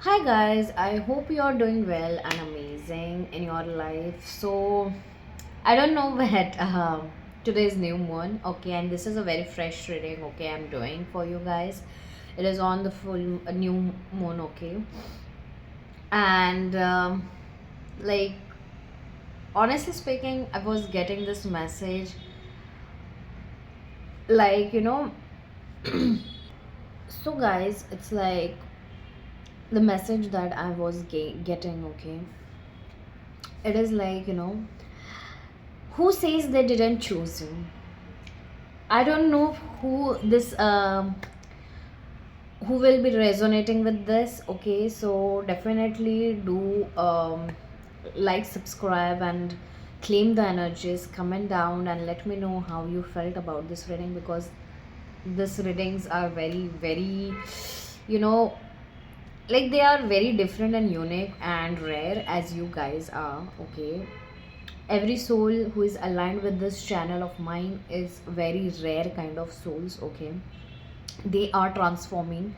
Hi guys, I hope you are doing well and amazing in your life. So, I don't know what today's new moon, okay, and this is a very fresh reading, okay, I'm doing for you guys. It is on the full new moon, okay, and like honestly speaking, I was getting this message, like so guys, it's like the message that I was getting, okay, it is like who says they didn't choose you. I don't know who will be resonating with this. Okay, so definitely do like, subscribe, and claim the energies. Comment down and let me know how you felt about this reading, because these readings are very, very, you know, like they are very different and unique and rare as you guys are. Okay, every soul who is aligned with this channel of mine is very rare kind of souls. Okay, they are transforming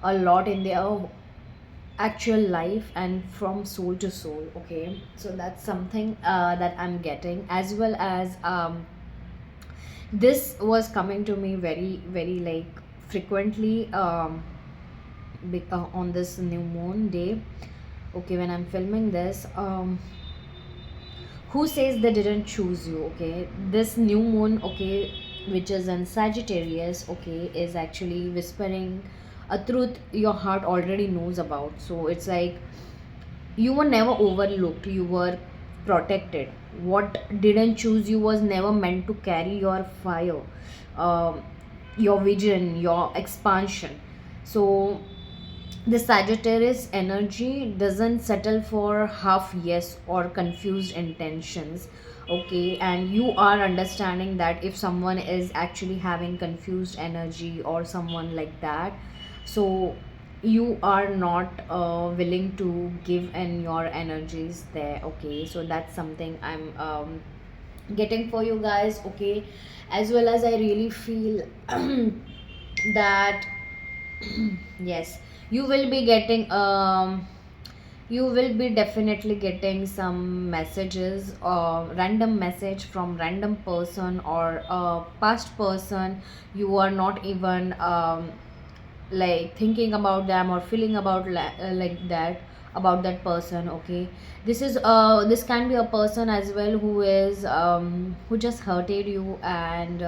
a lot in their actual life and from soul to soul. Okay, so that's something that I'm getting, as well as this was coming to me very, very like frequently, on this new moon day. Okay, when I'm filming this, who says they didn't choose you. Okay, this new moon, okay, which is in Sagittarius, okay, is actually whispering a truth your heart already knows about. So it's like you were never overlooked, you were protected. What didn't choose you was never meant to carry your fire, um, your vision, your expansion. So the Sagittarius energy doesn't settle for half yes or confused intentions. Okay, and you are understanding that if someone is actually having confused energy or someone like that, so you are not willing to give in your energies there. Okay, so that's something I'm getting for you guys. Okay, as well as I really feel that yes, you will be getting you will be definitely getting some messages, random message from random person or a past person. You are not even like thinking about them or feeling about like that about that person. Okay, this can be a person as well who is who just hurted you, and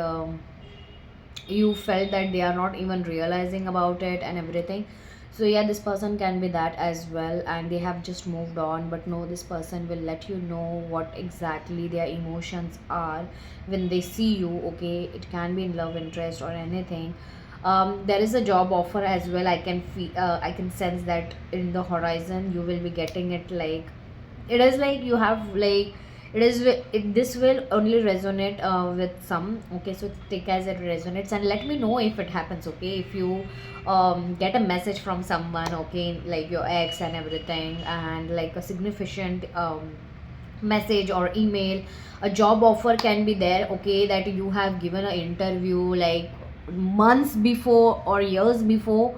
you felt that they are not even realizing about it and everything. So yeah, this person can be that as well, and they have just moved on. But no, this person will let you know what exactly their emotions are when they see you. Okay, it can be in love interest or anything. There is a job offer as well. I can feel, I can sense that in the horizon you will be getting it. Like, it is like you have like, this will only resonate with some. Okay, so take as it resonates and let me know if it happens. Okay, if you get a message from someone, okay, like your ex and everything, and like a significant message or email, a job offer can be there. Okay, that you have given an interview like months before or years before,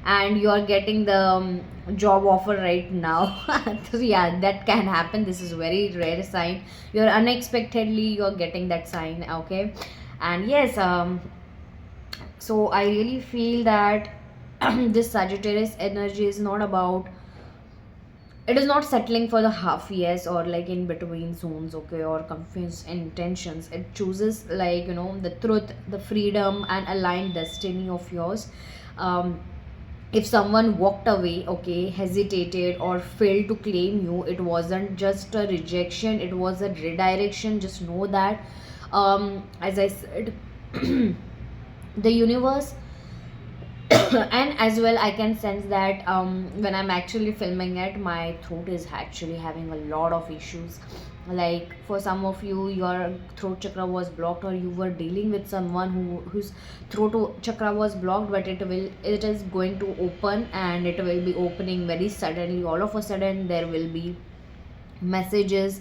and you are getting the job offer right now. So yeah, that can happen. This is very rare sign. You're unexpectedly you're getting that sign. Okay, and yes, so I really feel that this Sagittarius energy is not about, it is not settling for the half yes or like in between zones. Okay, or confused intentions. It chooses, like, the truth, the freedom, and aligned destiny of yours. um if someone walked away, okay, hesitated or failed to claim you, it wasn't just a rejection, it was a redirection. Just know that, as I said, the universe and as well I can sense that when I'm actually filming it, my throat is actually having a lot of issues. Like, for some of you, your throat chakra was blocked, or you were dealing with someone whose chakra was blocked, but it is going to open, and it will be opening very suddenly. All of a sudden there will be messages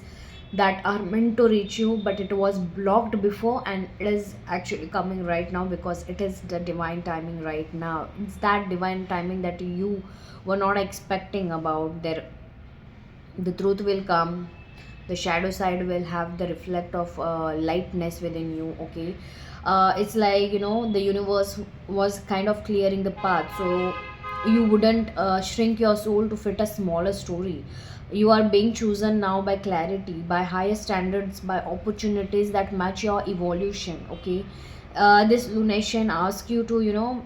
that are meant to reach you, but it was blocked before and it is actually coming right now because it is the divine timing right now. It's that divine timing that you were not expecting about. There, the truth will come, the shadow side will have the reflect of lightness within you, okay. It's like, the universe was kind of clearing the path, so you wouldn't shrink your soul to fit a smaller story. You are being chosen now by clarity, by higher standards, by opportunities that match your evolution, okay. This lunation asks you to,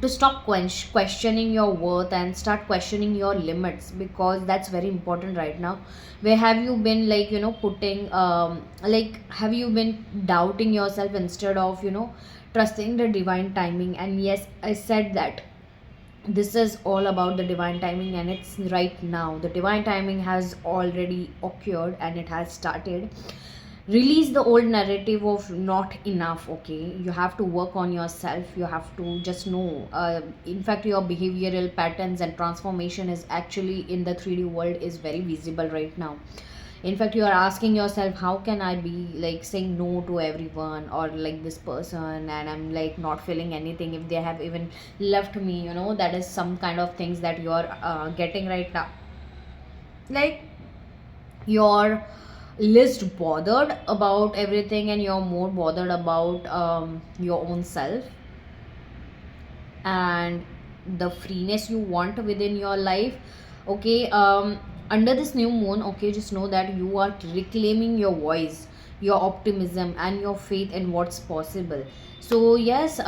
to stop questioning your worth and start questioning your limits, because that's very important right now. Where have you been, like, putting like, have you been doubting yourself instead of, trusting the divine timing? And yes, I said that this is all about the divine timing, and it's right now. The divine timing has already occurred and it has started. Release the old narrative of not enough, okay. You have to work on yourself. You have to just know, in fact, your behavioral patterns and transformation is actually in the 3D world is very visible right now. In fact, you are asking yourself, how can I be like saying no to everyone, or like this person, and I'm like not feeling anything if they have even left me, that is some kind of things that you are getting right now. Like, you're less bothered about everything and you're more bothered about your own self and the freeness you want within your life, okay. Under this new moon, okay, just know that you are reclaiming your voice, your optimism, and your faith in what's possible. So yes,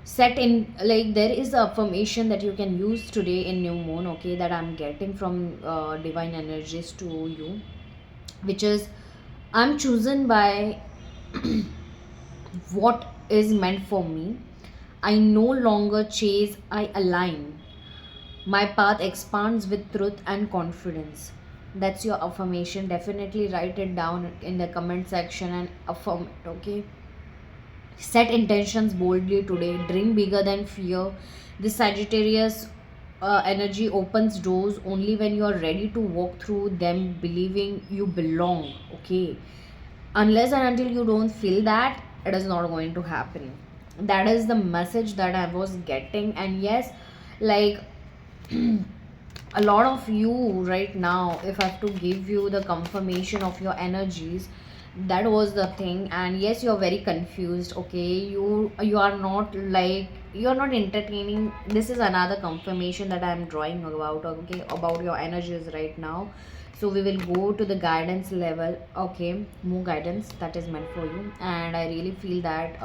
set in, like, there is a affirmation that you can use today in new moon, okay, that I'm getting from divine energies to you, which is, I'm chosen by what is meant for me. I no longer chase, I align. My path expands with truth and confidence. That's your affirmation. Definitely write it down in the comment section and affirm it, okay? Set intentions boldly today. Dream bigger than fear. This Sagittarius energy opens doors only when you are ready to walk through them, believing you belong, okay. Unless and until you don't feel that, it is not going to happen. That is the message that I was getting. And yes, like, a lot of you right now, if I have to give you the confirmation of your energies, that was the thing. And yes, you're very confused, okay. You are not like, you're not entertaining. This is another confirmation that I'm drawing about, okay, about your energies right now. So we will go to the guidance level, okay. More guidance that is meant for you, and I really feel that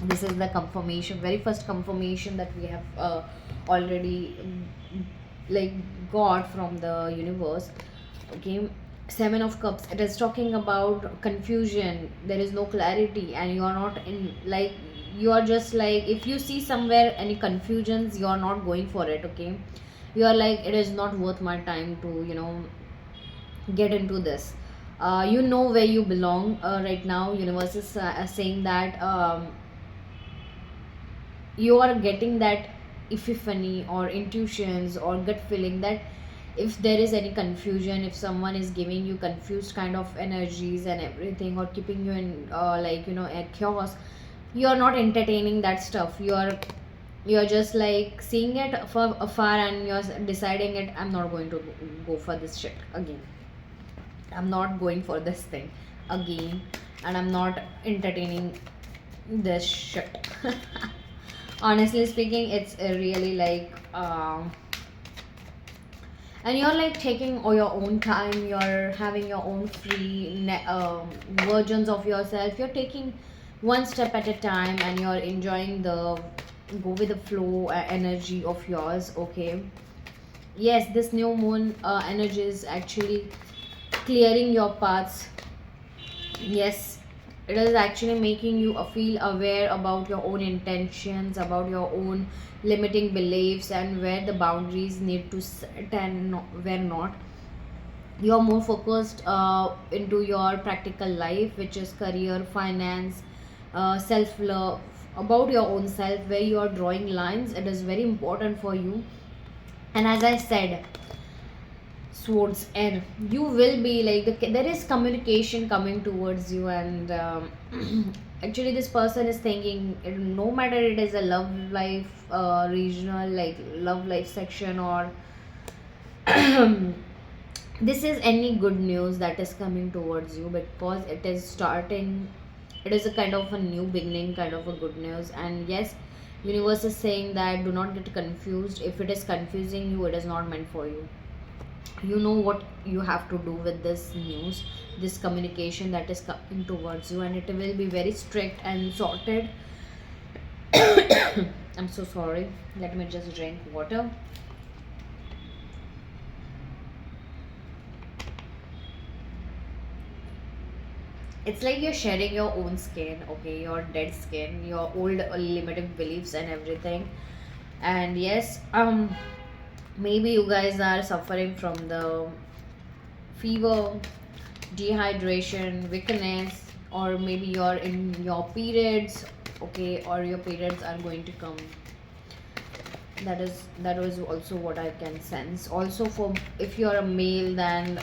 this is the confirmation, very first confirmation that we have already like got from the universe, okay. Seven of cups, it is talking about confusion. There is no clarity and you are not in, like, you are just like, if you see somewhere any confusions, you are not going for it, okay. You are like, it is not worth my time to, get into this. You know where you belong right now. Universe is saying that you are getting that epiphany or intuitions or gut feeling that if there is any confusion, if someone is giving you confused kind of energies and everything, or keeping you in like, a chaos, you are not entertaining that stuff. You are just like seeing it from afar and you're deciding it, I'm not going to go for this shit again. I'm not going for this thing again, and I'm not entertaining this shit. Honestly speaking, it's really like, and you're like taking all your own time. You're having your own free versions of yourself. You're taking one step at a time, and you're enjoying the go with the flow energy of yours, okay. Yes, this new moon energy is actually clearing your paths. Yes, it is actually making you feel aware about your own intentions, about your own limiting beliefs, and where the boundaries need to set and where not. You are more focused into your practical life, which is career, finance, self love, about your own self, where you are drawing lines. It is very important for you. And as I said, swords, and you will be like there is communication coming towards you, and actually this person is thinking, no matter it is a love life, regional, like love life section, or this is any good news that is coming towards you, because it is starting, it is a kind of a new beginning, kind of a good news. And yes, universe is saying that do not get confused. If it is confusing you, it is not meant for you. You know what you have to do with this news, this communication that is coming towards you, and it will be very strict and sorted. I'm so sorry, let me just drink water. It's like you're shedding your own skin, okay, your dead skin, your old limited beliefs and everything. And yes, maybe you guys are suffering from the fever, dehydration, weakness, or maybe you're in your periods, okay, or your periods are going to come. That was also what I can sense. Also, for if you're a male, then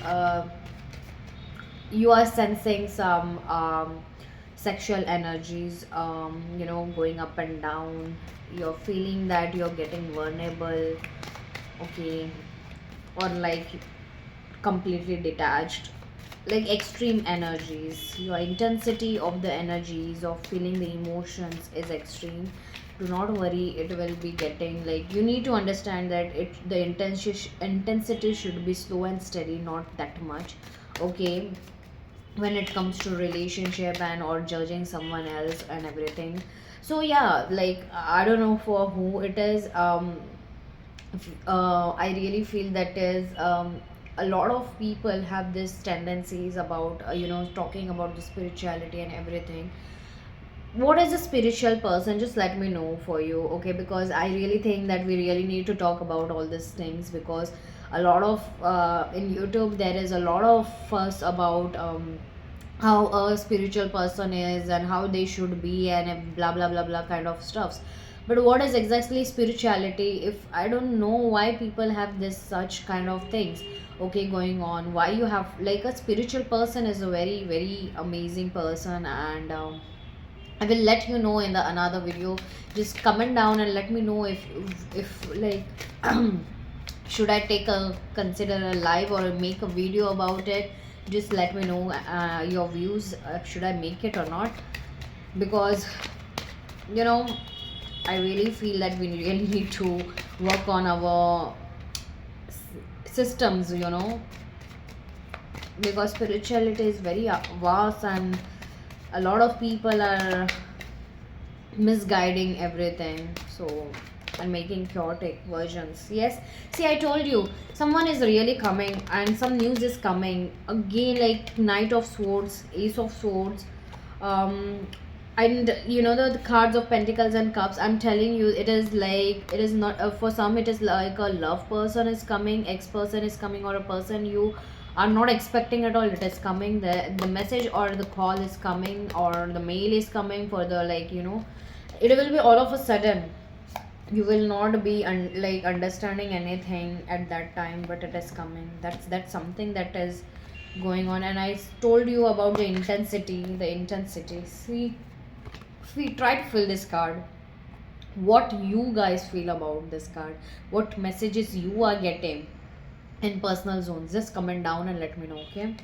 you are sensing some sexual energies, going up and down. You're feeling that you're getting vulnerable, okay, or like completely detached, like extreme energies. Your intensity of the energies of feeling the emotions is extreme. Do not worry, it will be getting, like, you need to understand that the intensity should be slow and steady, not that much, okay, when it comes to relationship and or judging someone else and everything. So yeah, like, I don't know for who it is. I really feel that is, a lot of people have this tendencies about, talking about the spirituality and everything. What is a spiritual person? Just let me know for you, okay, because I really think that we really need to talk about all these things, because a lot of, in YouTube there is a lot of fuss about, how a spiritual person is and how they should be, and blah blah blah blah kind of stuffs. But what is exactly spirituality? If I don't know why people have this such kind of things, okay, going on, why you have, like, a spiritual person is a very very amazing person. And I will let you know in the another video. Just comment down and let me know if like should I take a consider a live or make a video about it. Just let me know your views. Should I make it or not? Because you know I really feel that we really need to work on our systems. Because spirituality is very vast, and a lot of people are misguiding everything, so, and making chaotic versions. Yes, see, I told you, someone is really coming and some news is coming again, like Knight of Swords, Ace of Swords, um and the cards of Pentacles and Cups. I'm telling you, it is like, it is not, for some it is like a love person is coming, ex person is coming, or a person you are not expecting at all, it is coming. The message or the call is coming, or the mail is coming for the, like, it will be all of a sudden. You will not be like understanding anything at that time, but it is coming. That's something that is going on. And I told you about the intensity. See, try to fill this card. What you guys feel about this card? What messages you are getting in personal zones? Just comment down and let me know, okay?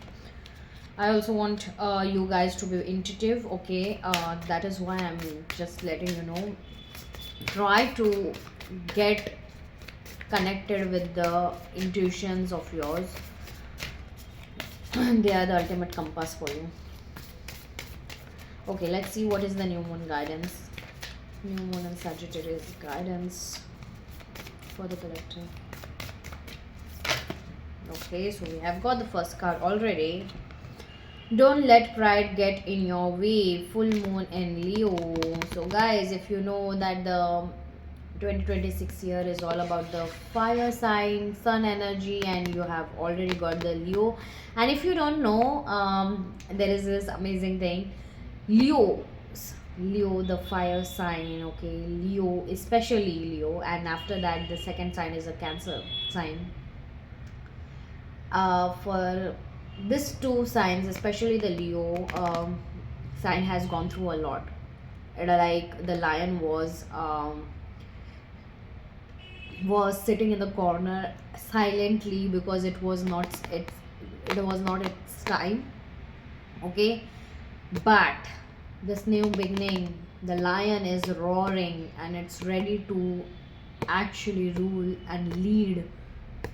I also want you guys to be intuitive, okay? That is why I'm just letting you know. Try to get connected with the intuitions of yours. They are the ultimate compass for you. Okay, let's see what is the new moon guidance. New moon and Sagittarius guidance for the collective. Okay, so we have got the first card already. Don't let pride get in your way. Full moon in Leo. So guys, if you know that the 2026 year is all about the fire sign, sun energy, and you have already got the Leo. And if you don't know, there is this amazing thing. Leo, Leo, the fire sign, okay, Leo, especially Leo, and after that, the second sign is a Cancer sign. For this two signs, especially the Leo sign, has gone through a lot. Like the lion was sitting in the corner silently because it was not its time. Okay, but this new beginning, the lion is roaring and it's ready to actually rule and lead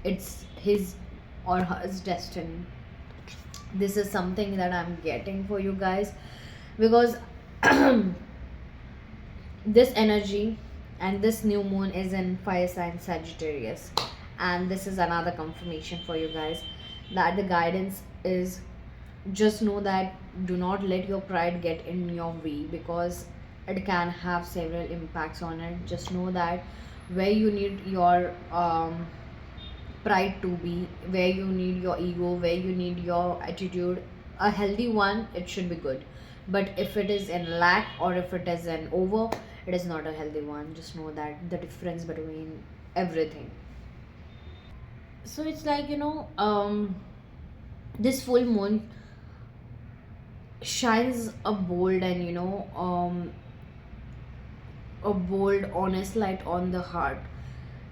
its his or her destiny. This is something that I'm getting for you guys, because this energy and this new moon is in fire sign Sagittarius, and this is another confirmation for you guys that the guidance is, just know that do not let your pride get in your way, because it can have several impacts on it. Just know that where you need your pride to be, where you need your ego, where you need your attitude, a healthy one, it should be good. But if it is in lack or if it is an over, it is not a healthy one. Just know that the difference between everything. So it's like, this full moon shines a bold and a bold honest light on the heart.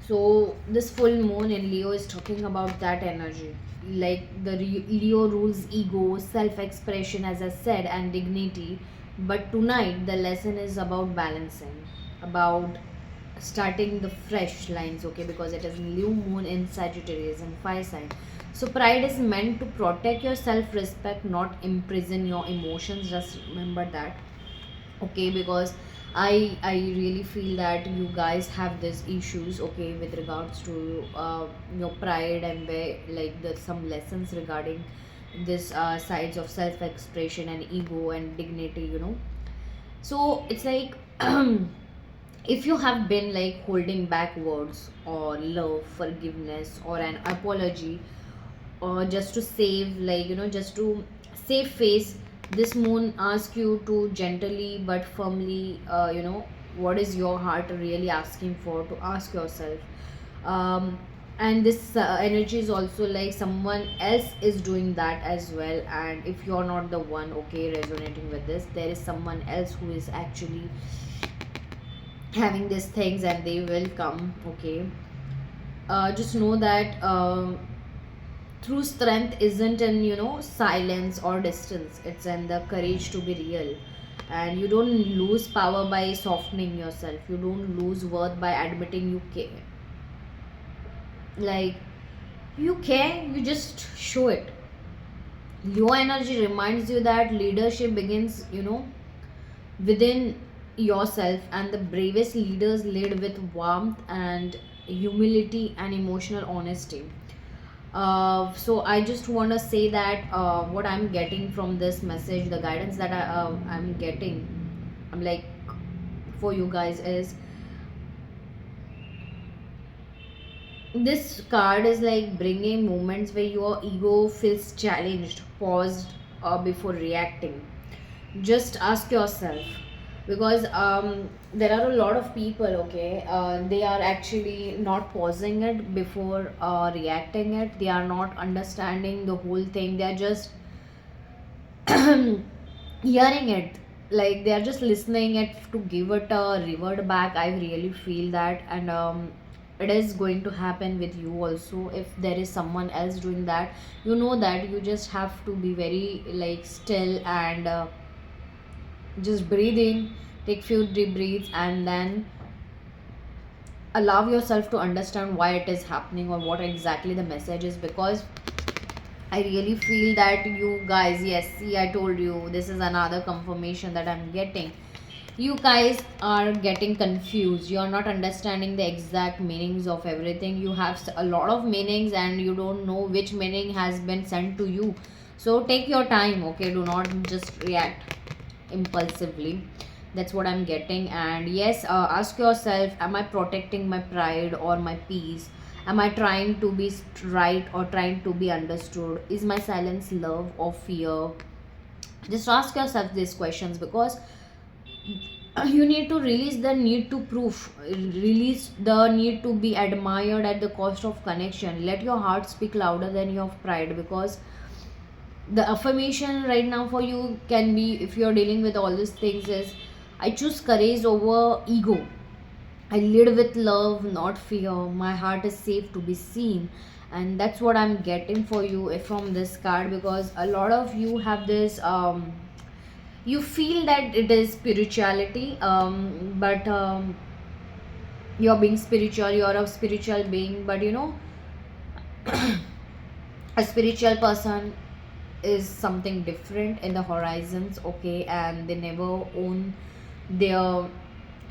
So this full moon in Leo is talking about that energy. Like the Leo rules ego, self-expression, as I said, and dignity. But tonight the lesson is about balancing, about starting the fresh lines, okay? Because it is new moon in Sagittarius and fire sign. So pride is meant to protect your self-respect, not imprison your emotions. Just remember that, okay? Because I really feel that you guys have these issues, okay, with regards to your pride, and where like there's some lessons regarding this sides of self-expression and ego and dignity, so it's like if you have been like holding back words or love, forgiveness, or an apology, or just to save, like just to save face, this moon asks you to gently but firmly, what is your heart really asking for, to ask yourself. And this energy is also like someone else is doing that as well, and if you're not the one, okay, resonating with this, there is someone else who is actually having these things, and they will come, okay? Just know that true strength isn't in silence or distance, it's in the courage to be real. And you don't lose power by softening yourself, you don't lose worth by admitting you care. Like, you care, you just show it. Your energy reminds you that leadership begins, within yourself, and the bravest leaders lead with warmth and humility and emotional honesty. So I just want to say that what I'm getting from this message, the guidance that I'm getting, I'm like, for you guys is, this card is like bringing moments where your ego feels challenged, paused, before reacting. Just ask yourself, because there are a lot of people, okay, they are actually not pausing it before reacting it, they are not understanding the whole thing, they are just hearing it, like they are just listening it to give it a revert back. I really feel that, and it is going to happen with you also. If there is someone else doing that, that you just have to be very like still, and just breathe in, take few deep breaths, and then allow yourself to understand why it is happening or what exactly the message is. Because I really feel that you guys, yes, see, I told you, this is another confirmation that I'm getting. You guys are getting confused, you are not understanding the exact meanings of everything. You have a lot of meanings and you don't know which meaning has been sent to you. So take your time, okay? Do not just react impulsively. That's what I'm getting. And yes, ask yourself, am I protecting my pride or my peace? Am I trying to be right or trying to be understood? Is my silence love or fear? Just ask yourself these questions, because you need to release the need to prove, release the need to be admired at the cost of connection. Let your heart speak louder than your pride, because the affirmation right now for you can be, if you're dealing with all these things, is I choose courage over ego. I lead with love, not fear. My heart is safe to be seen. And that's what I'm getting for you from this card, because a lot of you have this you feel that it is spirituality, but you're being spiritual, you're a spiritual being, but a spiritual person is something different in the horizons, okay, and they never their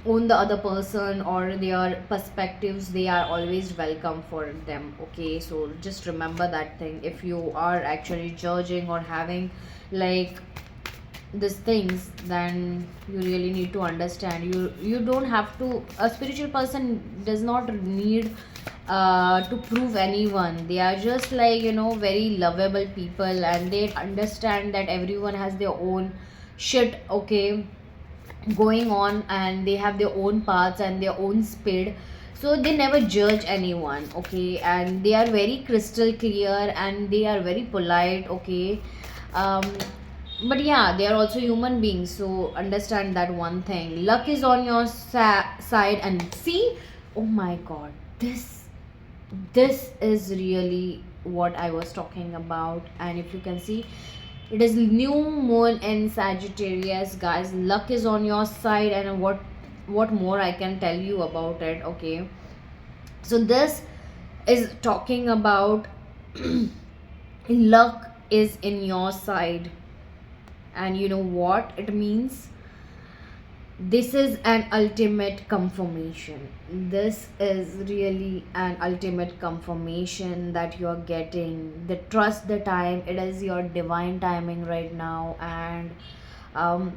own the other person or their perspectives. They are always welcome for them, okay. So just remember that thing. If you are actually judging or having like these things, then you really need to understand, you don't have to, a spiritual person does not need to prove anyone. They are just like very lovable people, and they understand that everyone has their own shit, okay, going on, and they have their own paths and their own speed. So they never judge anyone, okay, and they are very crystal clear and they are very polite, okay. um but yeah, they are also human beings, so understand that one thing. Luck is on your side. And see, oh my god, this is really what I was talking about. And if you can see, it is new moon in Sagittarius, guys. Luck is on your side, and what more I can tell you about it, okay. So this is talking about luck is in your side. And you know what it means? This is an ultimate confirmation. This is really an ultimate confirmation that you're getting. The trust the time, it is your divine timing right now. And um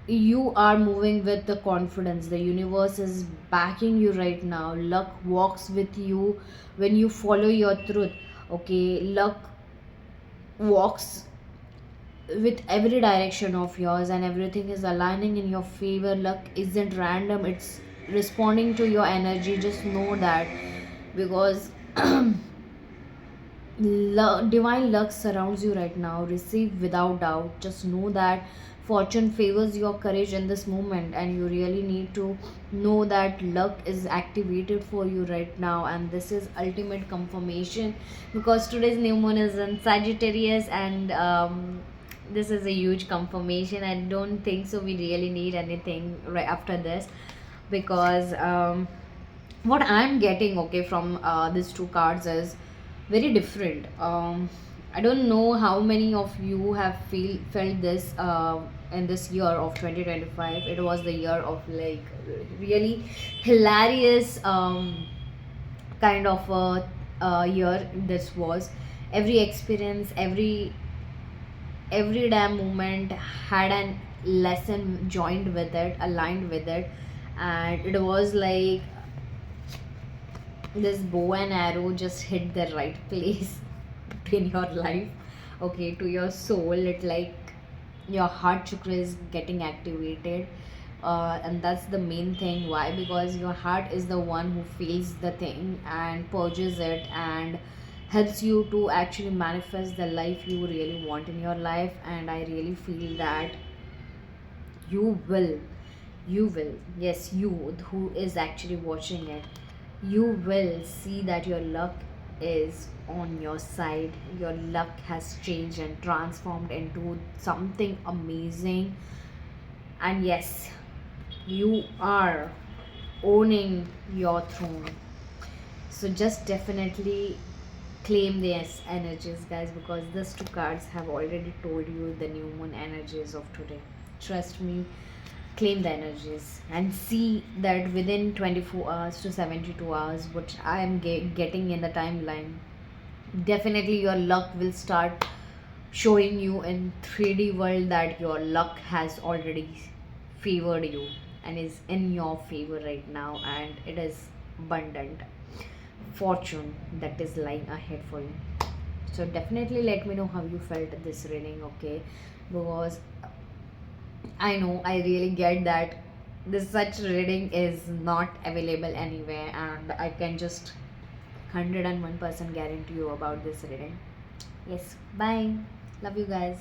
you are moving with the confidence. The universe is backing you right now. Luck walks with you when you follow your truth, okay. Luck walks with every direction of yours, and everything is aligning in your favor. Luck isn't random, it's responding to your energy. Just know that, because divine luck surrounds you right now. Receive without doubt. Just know that fortune favors your courage in this moment, and you really need to know that luck is activated for you right now. And this is ultimate confirmation, because today's new moon is in Sagittarius. And this is a huge confirmation. I don't think so we really need anything right after this, because what I'm getting, okay, from these two cards is very different. I don't know how many of you have felt this in this year of 2025. It was the year of like really hilarious kind of a year. This was every experience, every damn moment had an lesson joined with it, aligned with it. And it was like this bow and arrow just hit the right place in your life, okay, to your soul. It like your heart chakra is getting activated. And that's the main thing. Why? Because your heart is the one who feels the thing and purges it, and helps you to actually manifest the life you really want in your life. And I really feel that you will, yes, you who is actually watching it, you will see that your luck is on your side. Your luck has changed and transformed into something amazing. And yes, you are owning your throne. So just definitely claim these energies, guys, because these two cards have already told you the new moon energies of today. Trust me, claim the energies and see that within 24 hours to 72 hours, which I am getting in the timeline, definitely your luck will start showing you in 3D world that your luck has already favored you and is in your favor right now, and it is abundant fortune that is lying ahead for you. So definitely let me know how you felt this reading, okay, because I know, I really get that this such reading is not available anywhere, and I can just 101% guarantee you about this reading. Yes, bye. Love you guys.